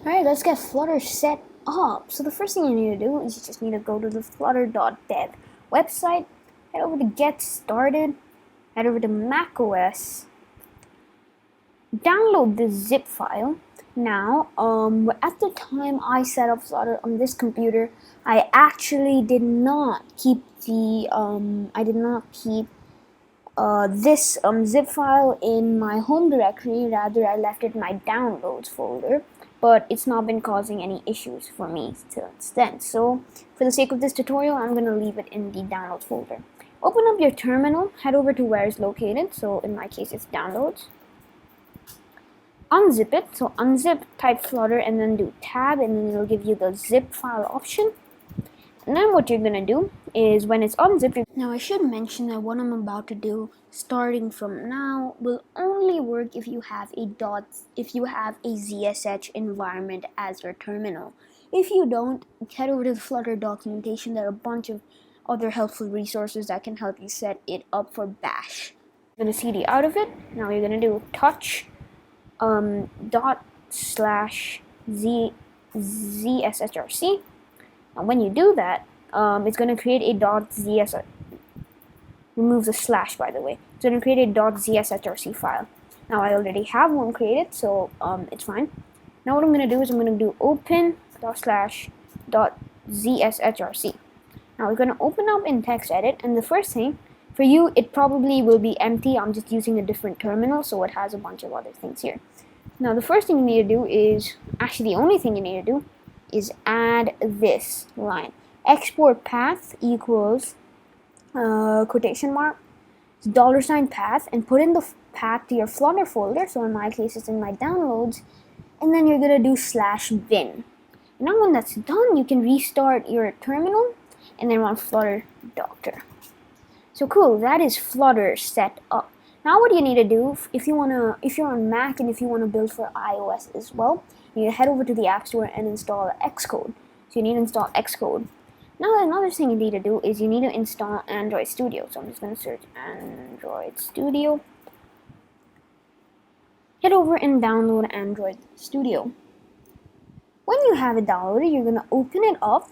Alright, let's get Flutter set up. So the first thing you need to do is you just need to go to the flutter.dev website, head over to get started, head over to macOS, download the zip file. Now, at the time I set up Flutter on this computer, I actually did not keep this zip file in my home directory. Rather, I left it in my downloads folder, but it's not been causing any issues for me since then. So for the sake of this tutorial, I'm going to leave it in the downloads folder. Open up your terminal, head over to where it's located. So in my case, it's downloads. Unzip it. So unzip, type Flutter, and then do tab, and then it'll give you the zip file option. And then what you're gonna do is when it's unzipped. Now I should mention that what I'm about to do, starting from now, will only work if you have a ZSH environment as your terminal. If you don't, head over to the Flutter documentation. There are a bunch of other helpful resources that can help you set it up for Bash. You're gonna cd out of it. Now you're gonna do touch ./ZSHRC. And when you do that, it's going to create a .zsh. Remove the slash, by the way. It's going to create a .zshrc file. Now I already have one created, so it's fine. Now what I'm going to do is I'm going to do open./.zshrc. Now we're going to open up in text edit, and the first thing for you, it probably will be empty. I'm just using a different terminal, so it has a bunch of other things here. Now the first thing you need to do is, actually the only thing you need to do is add this line. Export path equals quotation mark $path, and put in the path to your Flutter folder. So in my case, it's in my downloads, and then you're gonna do /bin. Now when that's done, you can restart your terminal and then run Flutter Doctor. So cool, that is Flutter set up. Now what you need to do, if you're on Mac and if you want to build for iOS as well, you need to head over to the App Store and install Xcode. So you need to install Xcode. Now another thing you need to do is you need to install Android Studio. So I'm just going to search Android Studio. Head over and download Android Studio. When you have it downloaded, you're going to open it up.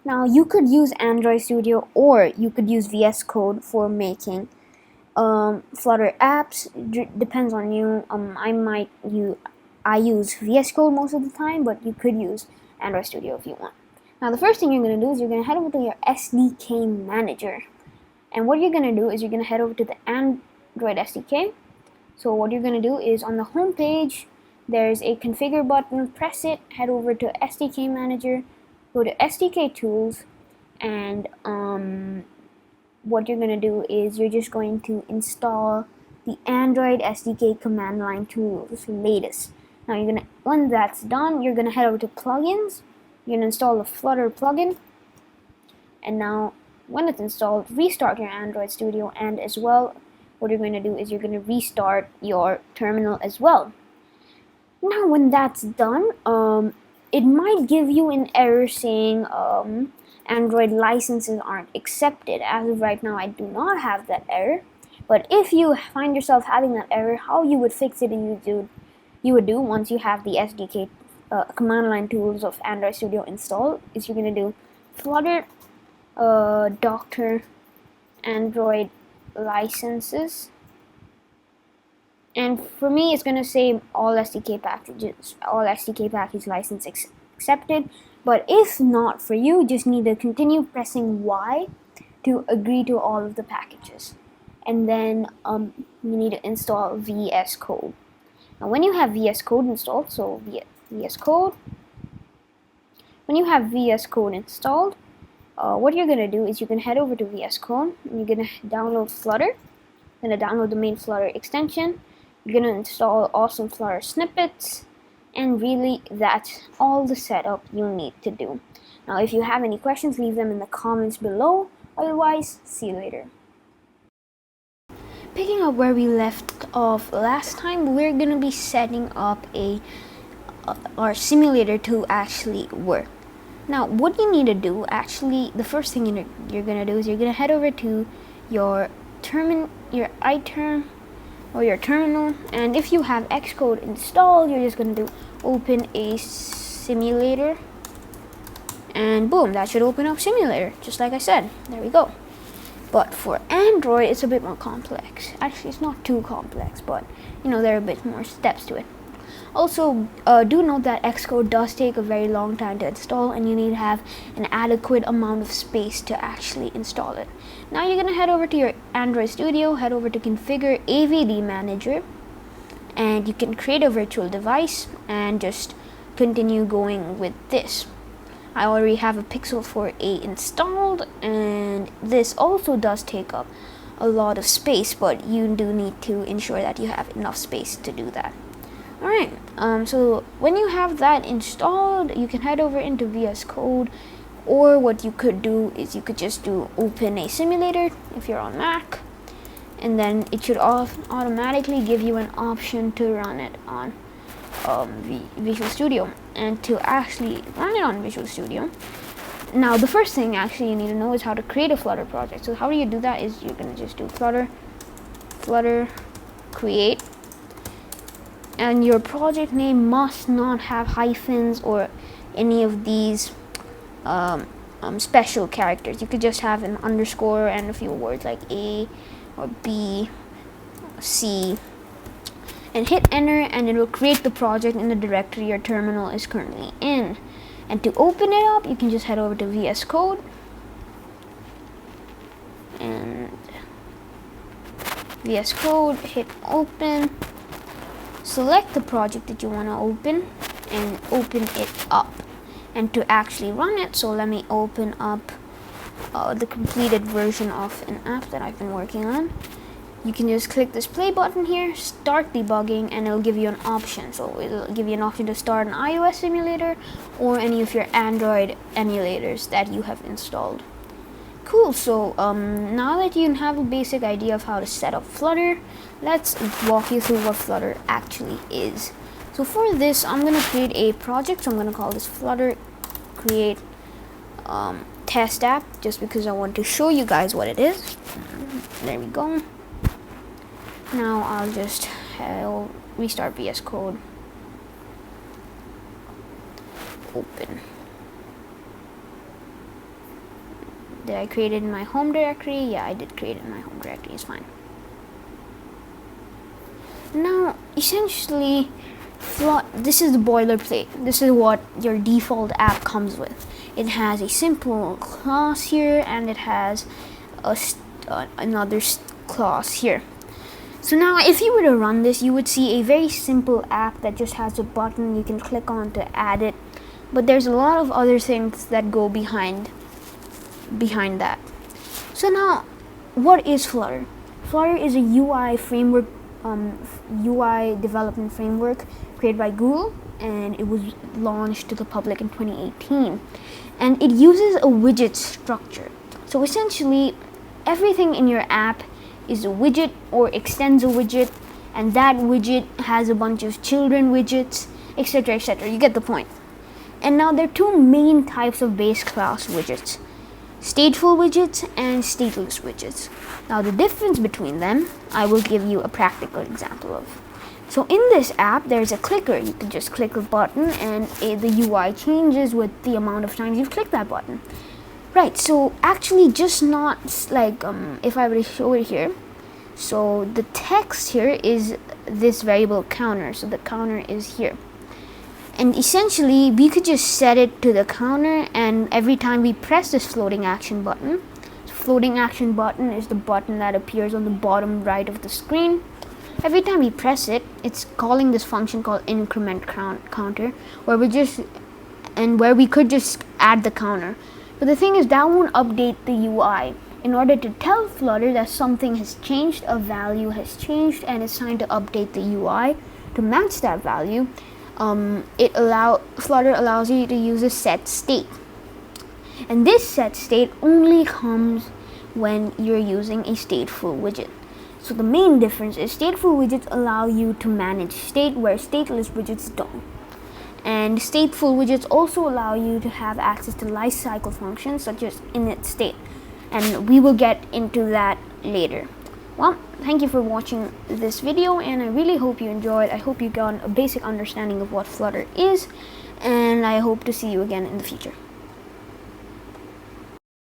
Now you could use Android Studio or you could use VS Code for making Flutter apps. Depends on you. I use VS Code most of the time, but you could use Android Studio if you want. Now the first thing you're going to do is you're going to head over to your SDK manager, and what you're going to do is you're going to head over to the Android SDK. So what you're going to do is on the home page there's a configure button, press it, head over to SDK manager, go to SDK tools, and what you're going to do is you're just going to install the Android SDK command line tools latest. Now when that's done, you're gonna head over to plugins. You're gonna install the Flutter plugin, and now when it's installed, restart your Android Studio, and as well, what you're going to do is you're going to restart your terminal as well. Now when that's done, it might give you an error saying Android licenses aren't accepted. As of right now, I do not have that error. But if you find yourself having that error, how you would fix it you would do once you have the SDK command line tools of Android Studio installed is you're going to do Flutter Doctor Android licenses, and for me it's going to say all SDK package license accepted. But if not for you, just need to continue pressing Y to agree to all of the packages, and then you need to install VS Code. Now when you have VS Code installed, so VS Code, when you have VS Code installed, what you're going to do is you can head over to VS Code and you're going to download Flutter. You're going to download the main Flutter extension. You're going to install awesome Flutter snippets, and really that's all the setup you need to do. Now if you have any questions, leave them in the comments below. Otherwise, see you later. Picking up where we left off last time, we're going to be setting up our simulator to actually work. Now what you need to do, actually the first thing you're going to do is you're going to head over to your iTerm or your terminal, and if you have Xcode installed, you're just going to do open a simulator, and boom, that should open up simulator, just like I said. There we go. But for Android, it's a bit more complex. Actually, it's not too complex, but you know, there are a bit more steps to it. Also, do note that Xcode does take a very long time to install, and you need to have an adequate amount of space to actually install it. Now you're going to head over to your Android Studio, head over to Configure AVD Manager, and you can create a virtual device and just continue going with this. I already have a Pixel 4a installed, and this also does take up a lot of space, but you do need to ensure that you have enough space to do that. Alright, so when you have that installed, you can head over into VS Code, or what you could do is you could just do open a simulator if you're on Mac, and then it should automatically give you an option to run it on Visual Studio. And to actually run it on Visual Studio, now the first thing actually you need to know is how to create a Flutter project. So how do you do that is you're going to just do flutter create, and your project name must not have hyphens or any of these special characters. You could just have an underscore and a few words like A or B, C, and hit enter, and it will create the project in the directory your terminal is currently in. And to open it up, you can just head over to VS Code and VS Code, hit open, select the project that you want to open, and open it up. And to actually run it, so let me open up the completed version of an app that I've been working on. You can just click this play button here, start debugging, and it'll give you an option. So it'll give you an option to start an iOS simulator or any of your Android emulators that you have installed. Cool, so now that you have a basic idea of how to set up Flutter, let's walk you through what Flutter actually is. So for this, I'm going to create a project. So I'm going to call this Flutter Create Test App, just because I want to show you guys what it is. There we go. Now I'll restart VS Code. Open. Did I create it in my home directory? Yeah, I did create it in my home directory. It's fine. Now, essentially, this is the boilerplate. This is what your default app comes with. It has a simple class here, and it has another class here. So now if you were to run this, you would see a very simple app that just has a button you can click on to add it. But there's a lot of other things that go behind that. So now, what is Flutter? Flutter is a UI framework, UI development framework created by Google, and it was launched to the public in 2018. And it uses a widget structure. So essentially, everything in your app is a widget or extends a widget, and that widget has a bunch of children widgets, etc., etc. You get the point. And now there are two main types of base class widgets: stateful widgets and stateless widgets. Now the difference between them, I will give you a practical example of. So in this app, there's a clicker. You can just click a button, and the UI changes with the amount of times you've clicked that button. Right, so actually just not like, if I were to show it here, so the text here is this variable counter, so the counter is here. And essentially, we could just set it to the counter, and every time we press this floating action button, floating action button is the button that appears on the bottom right of the screen. Every time we press it, it's calling this function called increment counter, where we could just add the counter. But the thing is, that won't update the UI. In order to tell Flutter that something has changed, a value has changed, and it's time to update the UI to match that value, Flutter allows you to use a set state. And this set state only comes when you're using a stateful widget. So the main difference is stateful widgets allow you to manage state, where stateless widgets don't. And stateful widgets also allow you to have access to lifecycle functions such as init state, and we will get into that later. Well, thank you for watching this video, and I really hope you enjoyed. I hope you got a basic understanding of what Flutter is, and I hope to see you again in the future.